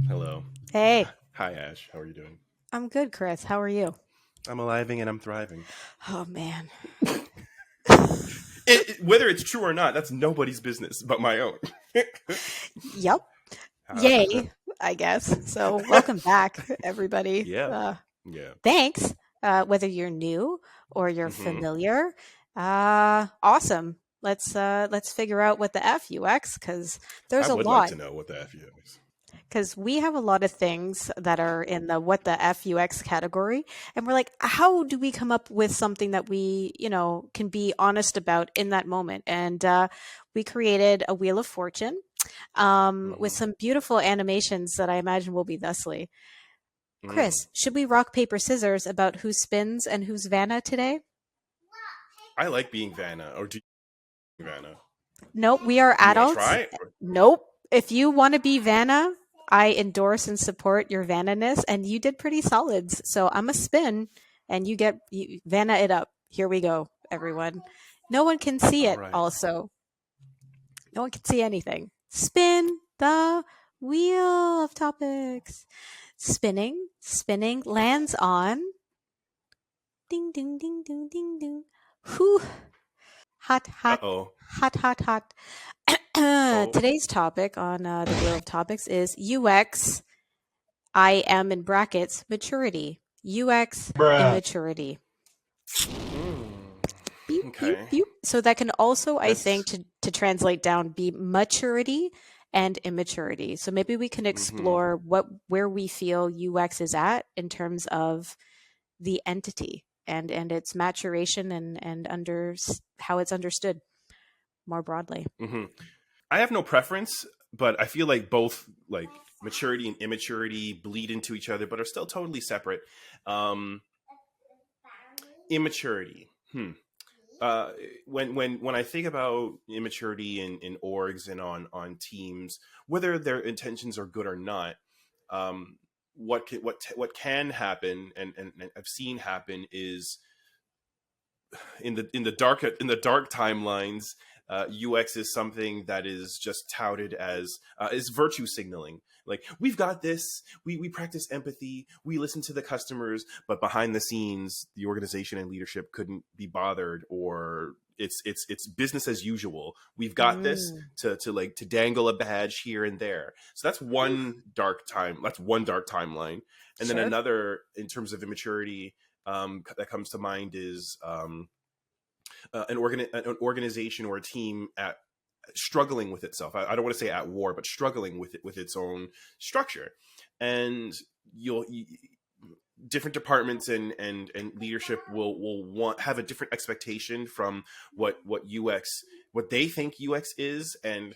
Hello. Hey, Hi, Ash. How are you doing? I'm good, Chris. How are you? I'm aliving and I'm thriving. Oh man. Whether it's true or not, that's nobody's business but my own. Yep. Uh, Yay, I guess. So, welcome back, everybody. yeah. Yeah. Thanks. Whether you're new or you're hmm familiar, awesome. Let's figure out what the FUX because I there's a would like lot. to know what the F you is. Because we have a lot of things that are in the what the FUX category, and we're like, how do we come up with something that we, can be honest about in that moment? And we created a Wheel of Fortune with hmm some beautiful animations that I imagine will be thusly. Mm. Chris, should we rock, paper, scissors about who spins and who's Vanna today? I like being Vanna, or do you Vanna? Nope, we are You want to adults. try? Nope. If you want to be Vanna, I endorse and support your Vanna-ness, and you did pretty solids. So I'm a spin, and you Vanna it up. Here we go, everyone. No one can see All it. right. Also, no one can see anything. Spin the wheel of topics. Spinning, spinning lands on. Ding, ding, ding, ding, ding, ding. Whew. Hot, hot, Uh-oh. hot, hot, hot. Oh. Today's topic on the Wheel of Topics is UX. I am in brackets maturity. UX Bruh. immaturity. Mm. Beep, beep, Okay. beep. So that can also, I think, That's. to translate down, be maturity and immaturity. So maybe we can hmm explore where we feel UX is at in terms of the entity and its maturation and under how it's understood more broadly. hmm I have no preference, but I feel like both like maturity and immaturity bleed into each other, but are still totally separate. Um, Immaturity. Uh, when I think about immaturity in orgs and on teams, whether their intentions are good or not, um, what can happen and I've seen happen is in the dark timelines, UX is something that is just touted as is virtue signaling. Like we've got this, we practice empathy, we listen to the customers, but behind the scenes, the organization and leadership couldn't be bothered, or it's business as usual. We've got this Mm. to dangle a badge here and there. So that's Whew. one dark time. That's one dark timeline, and then Sure. another in terms of immaturity that comes to mind is an organization or a team at struggling with itself. I don't want to say at war, but struggling with its own structure, and you'll different departments and leadership will want have a different expectation from what UX what they think UX is, and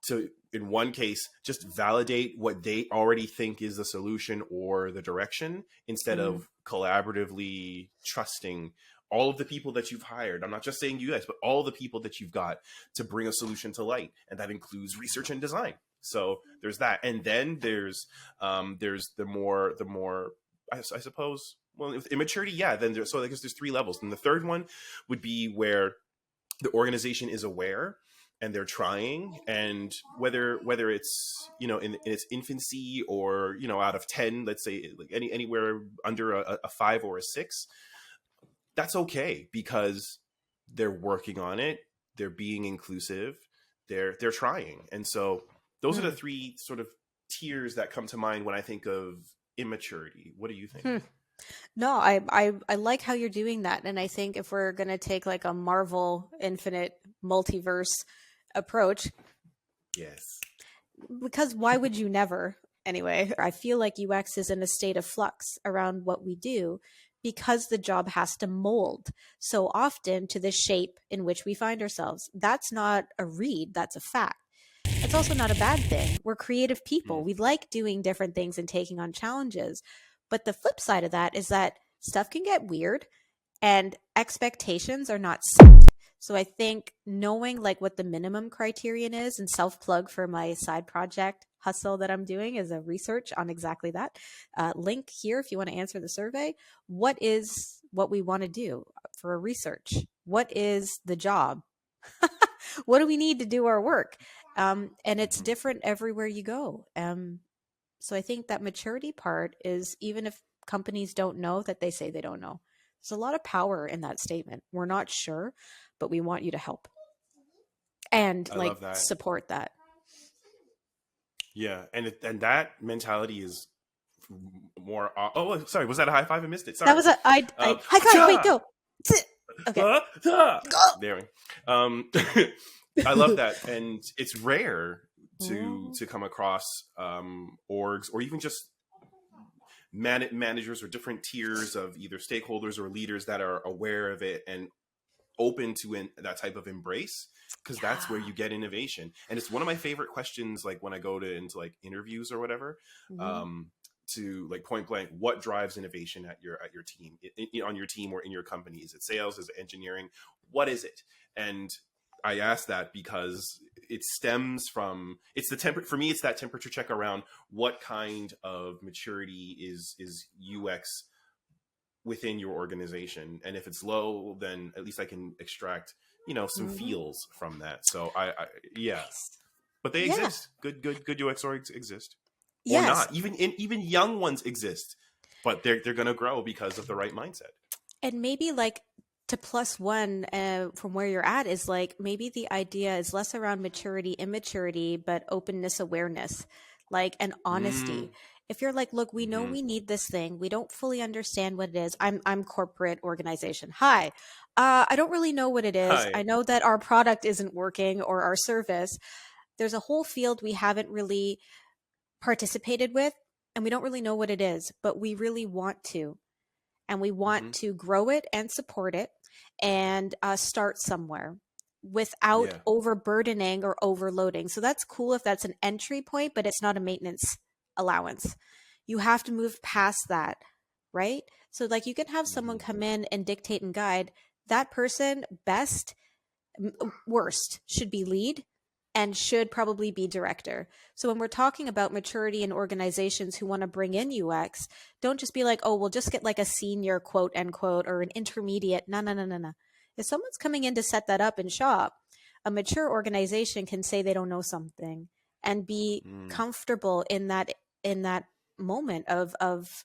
to in one case just validate what they already think is the solution or the direction instead Mm. of collaboratively trusting all of the people that you've hired. I'm not just saying you guys, but all the people that you've got to bring a solution to light, and that includes research and design. So there's that, and then there's the more I suppose, well, with immaturity, yeah, then there's, so I guess there's three levels, and the third one would be where the organization is aware and they're trying, and whether it's in its infancy, or out of 10, let's say, like anywhere under a 5 or a 6, that's okay, because they're working on it, they're being inclusive, they're trying. And so those are the Mm. three sort of tiers that come to mind when I think of immaturity. What do you think? Hmm. No, I like how you're doing that. And I think if we're going to take like a Marvel Infinite multiverse approach, Yes. because why would you never? Anyway, I feel like UX is in a state of flux around what we do because the job has to mold so often to the shape in which we find ourselves. That's not a read, that's a fact. It's also not a bad thing. We're creative people. Mm, We like doing different things and taking on challenges. But the flip side of that is that stuff can get weird and expectations are not set. So I think knowing like what the minimum criterion is, and self plug for my side project hustle that I'm doing is a research on exactly that. Link here if you want to answer the survey. What is what we want to do for a research? What is the job? What do we need to do our work? And it's mhm. different everywhere you go. So I think that maturity part is, even if companies don't know, that they say they don't know. There's a lot of power in that statement. We're not sure, but we want you to help and I like love that. support that. Yeah, and that mentality is more. Oh, sorry, was that a high five? I missed it. That Sorry. was I high five. Wait, Cha! go. Okay. Go. There. I love that, and it's rare to come across orgs or even just managers or different tiers of either stakeholders or leaders that are aware of it and open to that type of embrace, because that's where Yeah. you get innovation. And it's one of my favorite questions, like when I go into like interviews or whatever, Mhm. to like point blank, what drives innovation at your team, on your team or in your company? Is it sales? Is it engineering? What is it? And I ask that because it stems from, it's the for me, it's that temperature check around what kind of maturity is UX within your organization. And if it's low, then at least I can extract, some Mhm. feels from that. So yeah, Nice. but they Yeah. exist. Good UX orgs exist, or Yes. not. Even young ones exist, but they're going to grow because of the right mindset. And maybe like to plus one from where you're at is like maybe the idea is less around maturity, immaturity, but openness, awareness, like an Mm, honesty. If you're like, look, we know hmm we need this thing, we don't fully understand what it is. I'm corporate organization. Hi, I don't really know what it is. I Hi. know that our product isn't working or our service. There's a whole field we haven't really participated with, and we don't really know what it is, but we really want to, and we want hmm to grow it and support it and start somewhere without Yeah. overburdening or overloading. So that's cool if that's an entry point, but it's not a maintenance allowance. You have to move past that, right? So, like, you can have someone hmm come in and dictate and guide. That person, best, worst, should be lead and should probably be director. So when we're talking about maturity in organizations who want to bring in UX, don't just be like, oh, we'll just get like a senior quote unquote or an intermediate. No, no, no, no, no. If someone's coming in to set that up in shop, a mature organization can say they don't know something and be mm comfortable in that moment of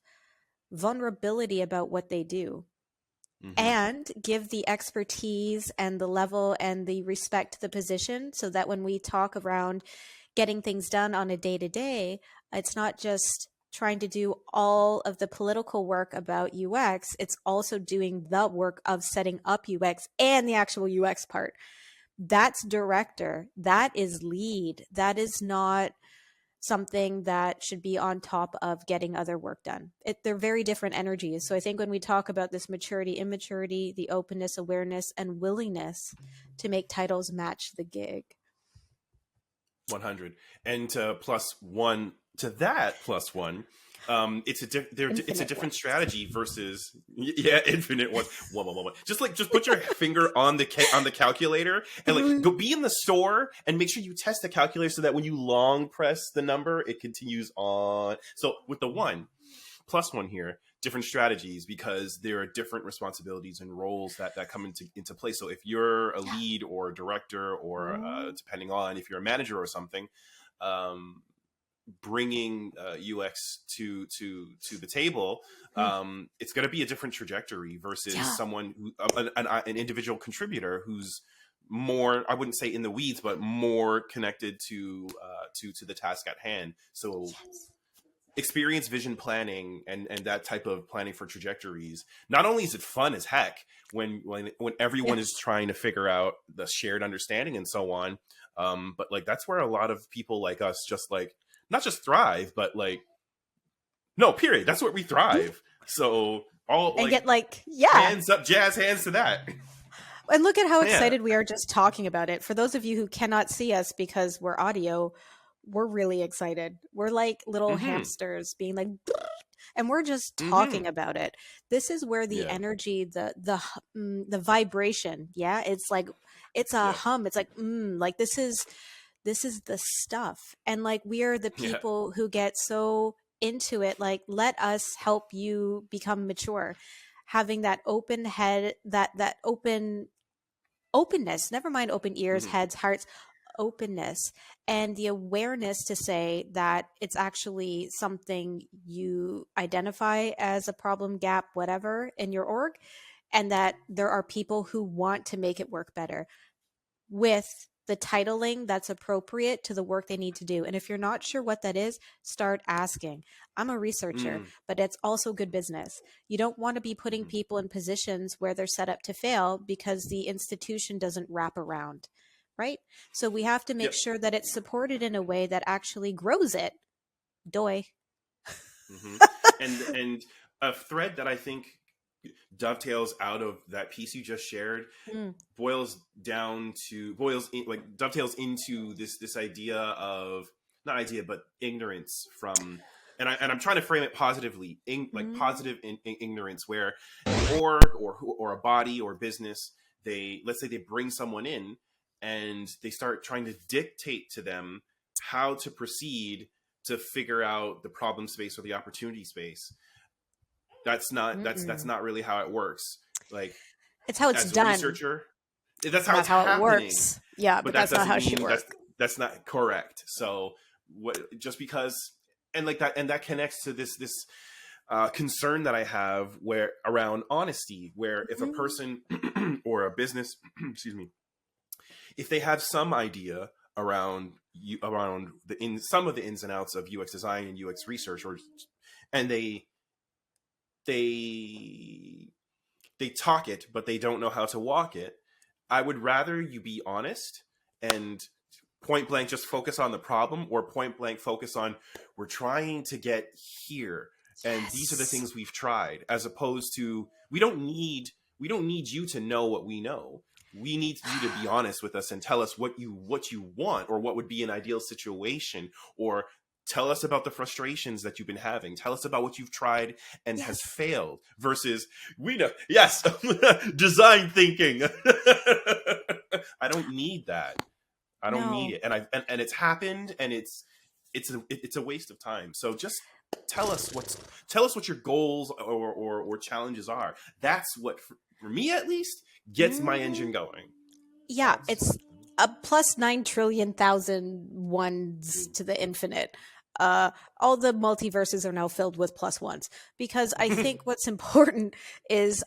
vulnerability about what they do, hmm and give the expertise and the level and the respect to the position, so that when we talk around getting things done on a day to day, it's not just trying to do all of the political work about UX, it's also doing the work of setting up UX and the actual UX part. That's director, that is lead, that is not something that should be on top of getting other work done. They're very different energies. So I think when we talk about this maturity, immaturity, the openness, awareness, and willingness to make titles match the gig. 100. And plus one to that plus one, it's it's a Infinite different ones. strategy versus yeah, infinite ones. One. Just put your finger on the on the calculator and like go be in the store and make sure you test the calculator so that when you long press the number, it continues on. So with the one plus one here, different strategies, because there are different responsibilities and roles that come into play. So if you're a lead or a director, or depending on if you're a manager or something, um, bringing UX to the table, it's going to be a different trajectory versus Yeah. someone who, an individual contributor who's more, I wouldn't say in the weeds, but more connected to the task at hand. So Yes. experience vision planning and that type of planning for trajectories, not only is it fun as heck when Yeah. everyone is trying to figure out the shared understanding and so on, but like that's where a lot of people like us just like not just thrive, but like no, period, that's where we thrive. So all And like get like, yeah. hands up, jazz hands to that. And look at how Yeah. excited we are just talking about it. For those of you who cannot see us because we're audio, we're really excited. We're like little Mm-hmm. hamsters being like, and we're just talking Mm-hmm. about it. This is where the Yeah. energy, the vibration, yeah, it's like it's a Yep. hum. It's like this is the stuff, and like we are the Yeah. people who get so into it. Like, let us help you become mature, having that open head, that openness. Never mind open ears, Mm-hmm. heads, hearts, openness and the awareness to say that it's actually something you identify as a problem, gap, whatever in your org, and that there are people who want to make it work better with the titling that's appropriate to the work they need to do. And if you're not sure what that is, start asking. I'm a researcher, but it's also good business. You don't want to be putting people in positions where they're set up to fail because the institution doesn't wrap around, right? So we have to make sure that it's supported in a way that actually grows it. Doy. And a thread that I think dovetails out of that piece you just shared dovetails into this idea of, not idea, but ignorance from, and I'm trying to frame it positively, positive ignorance, where an org or a body or business, let's say they bring someone in and they start trying to dictate to them how to proceed to figure out the problem space or the opportunity space. That's not really how it works. Like, it's how it's done. As a researcher, that's how it's happening. It works. Yeah, but that's not how she works. That's not correct. So just because, and that connects to this concern that I have around honesty, where if a person or a business, excuse me, if they have some idea around some of the ins and outs of UX design and UX research, and they talk it, but they don't know how to walk it, I would rather you be honest and point blank just focus on the problem, or point blank focus on, we're trying to get here, and these are the things we've tried, as opposed to, we don't need you to know what we know. We need you to be honest with us and tell us what you want, or what would be an ideal situation, or tell us about the frustrations that you've been having. Tell us about what you've tried and has failed, versus we know. Yes. Design thinking. I don't need that. I don't need it. And it's happened, and it's a waste of time. So just tell us what your goals or challenges are. That's what, for me at least, gets my engine going. Yeah. It's a plus 9 trillion thousand ones to the infinite. All the multiverses are now filled with plus ones, because I think what's important is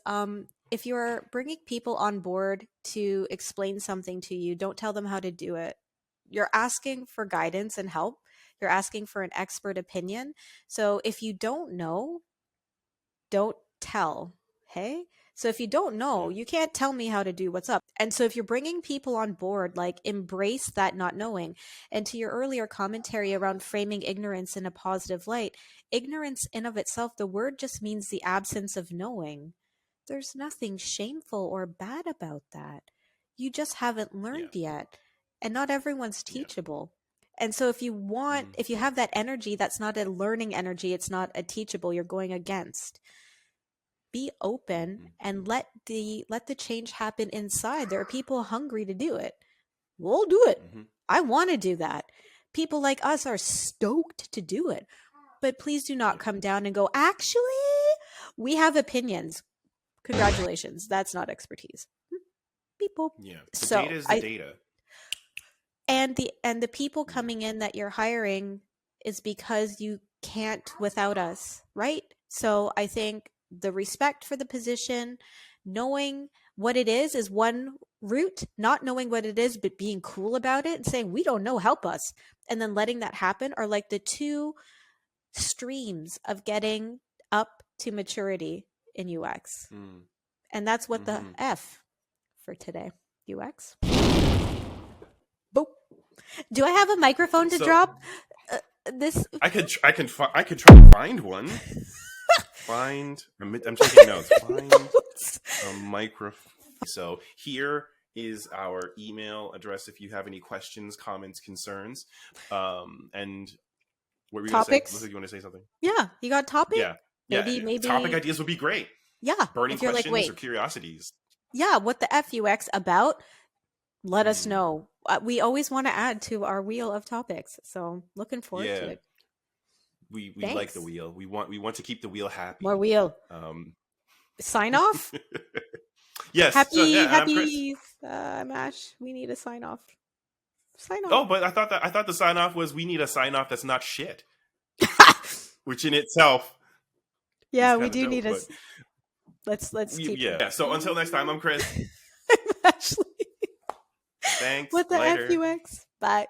if you're bringing people on board to explain something to you, don't tell them how to do it. You're asking for guidance and help. You're asking for an expert opinion. So if you don't know, don't tell. Hey? So if you don't know, you can't tell me how to do what's up. And so if you're bringing people on board, like, embrace that not knowing. And to your earlier commentary around framing ignorance in a positive light, ignorance in of itself, the word just means the absence of knowing. There's nothing shameful or bad about that. You just haven't learned yet. And not everyone's teachable. And so if you have that energy, that's not a learning energy, it's not a teachable, you're going against. Be open and let the change happen inside. There are people hungry to do it. We'll do it. I want to do that. People like us are stoked to do it. But please do not come down and go, actually, we have opinions. Congratulations. That's not expertise. Beep boop. Yeah. The data is the data. And the people coming in that you're hiring is because you can't without us, right? So I think the respect for the position, knowing what it is one route. Not knowing what it is, but being cool about it and saying, we don't know, help us. And then letting that happen are like the two streams of getting up to maturity in UX. And that's what the F for today. UX. Boop. Do I have a microphone to drop? This I could try to find one. I'm taking notes. Find a microphone. So here is our email address if you have any questions, comments, concerns, and what were you topics. Looks like you want to say something. Yeah, you got topic. Yeah, maybe topic ideas would be great. Yeah, burning questions or curiosities. Yeah, what the FUX about? Let us know. We always want to add to our wheel of topics, so looking forward to it. We like the wheel. We want to keep the wheel happy. More wheel. Sign off. Yes. Happy. I'm Ash. We need a sign off. Sign Oh, off. but I thought the sign off was we need a sign off that's not shit, which in itself Yeah, is we kind of do need dope. a. Let's keep. Yeah. So until next time, I'm Chris. Ashley. Thanks. What the F Later. UX? Bye.